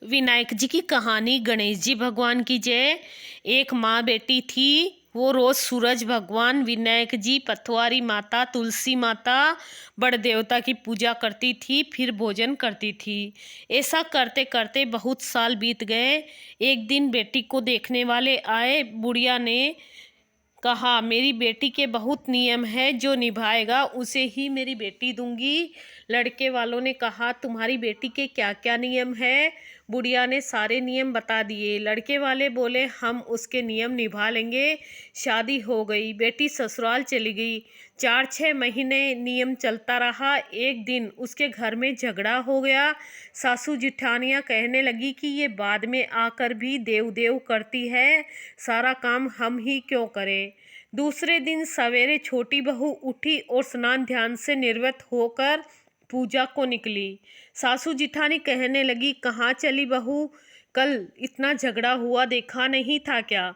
विनायक जी की कहानी। गणेश जी भगवान की जय। एक माँ बेटी थी। वो रोज सूरज भगवान, विनायक जी, पथवारी माता, तुलसी माता, बड़ देवता की पूजा करती थी, फिर भोजन करती थी। ऐसा करते करते बहुत साल बीत गए। एक दिन बेटी को देखने वाले आए। बुढ़िया ने कहा, मेरी बेटी के बहुत नियम है, जो निभाएगा उसे ही मेरी बेटी दूंगी। लड़के वालों ने कहा, तुम्हारी बेटी के क्या क्या नियम है? बुढ़िया ने सारे नियम बता दिए। लड़के वाले बोले, हम उसके नियम निभा लेंगे। शादी हो गई, बेटी ससुराल चली गई। 4-6 महीने नियम चलता रहा। एक दिन उसके घर में झगड़ा हो गया। सासू जिठानियाँ कहने लगी कि ये बाद में आकर भी देव देव करती है, सारा काम हम ही क्यों करें। दूसरे दिन सवेरे छोटी बहू उठी और स्नान ध्यान से निर्वत होकर पूजा को निकली। सासू जिठानी कहने लगी, कहाँ चली बहू? कल इतना झगड़ा हुआ देखा नहीं था क्या?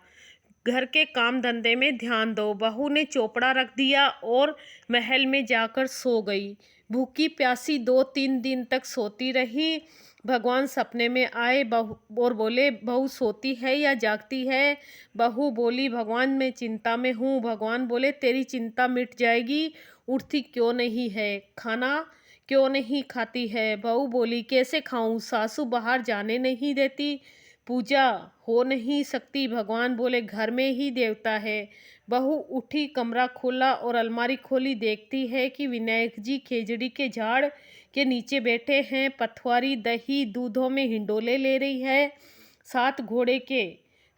घर के काम धंधे में ध्यान दो। बहू ने चोपड़ा रख दिया और महल में जाकर सो गई। भूखी प्यासी 2-3 दिन तक सोती रही। भगवान सपने में आए बहू और बोले, बहू सोती है या जागती है? बहू बोली, भगवान मैं चिंता में हूँ। भगवान बोले, तेरी चिंता मिट जाएगी, उठती क्यों नहीं है? खाना क्यों नहीं खाती है? बहू बोली, कैसे खाऊं? सासू बाहर जाने नहीं देती, पूजा हो नहीं सकती। भगवान बोले, घर में ही देवता है। बहू उठी, कमरा खोला और अलमारी खोली। देखती है कि विनायक जी खेजड़ी के झाड़ के नीचे बैठे हैं। पथवारी दही दूधों में हिंडोले ले रही है। 7 घोड़े के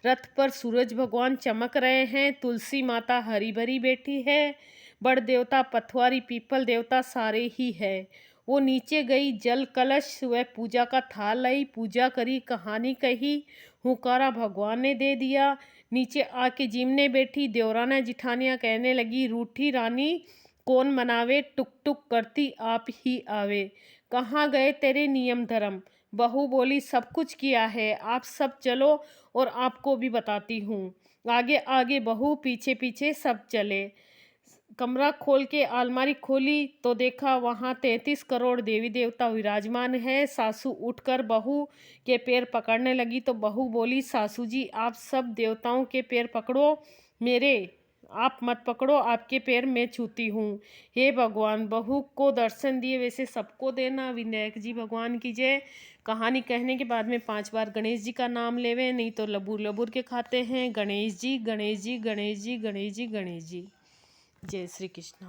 रथ पर सूरज भगवान चमक रहे हैं। तुलसी माता हरी भरी बैठी है। बड़ देवता, पथवारी, पीपल देवता सारे ही है। वो नीचे गई, जल कलश व पूजा का थाल लाई, पूजा करी, कहानी कही, हुकारा भगवान ने दे दिया। नीचे आके जीमने बैठी। देवराना जिठानियाँ कहने लगी, रूठी रानी कौन मनावे, टुक टुक करती आप ही आवे। कहाँ गए तेरे नियम धर्म? बहू बोली, सब कुछ किया है, आप सब चलो और आपको भी बताती हूँ। आगे आगे बहू, पीछे पीछे सब चले। कमरा खोल के अलमारी खोली तो देखा वहाँ 33 करोड़ देवी देवता विराजमान है। सासू उठकर बहू के पैर पकड़ने लगी तो बहू बोली, सासू जी आप सब देवताओं के पैर पकड़ो, मेरे आप मत पकड़ो, आपके पैर मैं छूती हूँ। हे भगवान, बहू को दर्शन दिए वैसे सबको देना। विनायक जी भगवान की जय। कहानी कहने के बाद में 5 बार गणेश जी का नाम लेवे, नहीं तो लबूर लबूर के खाते हैं। गणेश जी, गणेश जी, गणेश जी, गणेश जी, गणेश जी। जय श्री कृष्ण।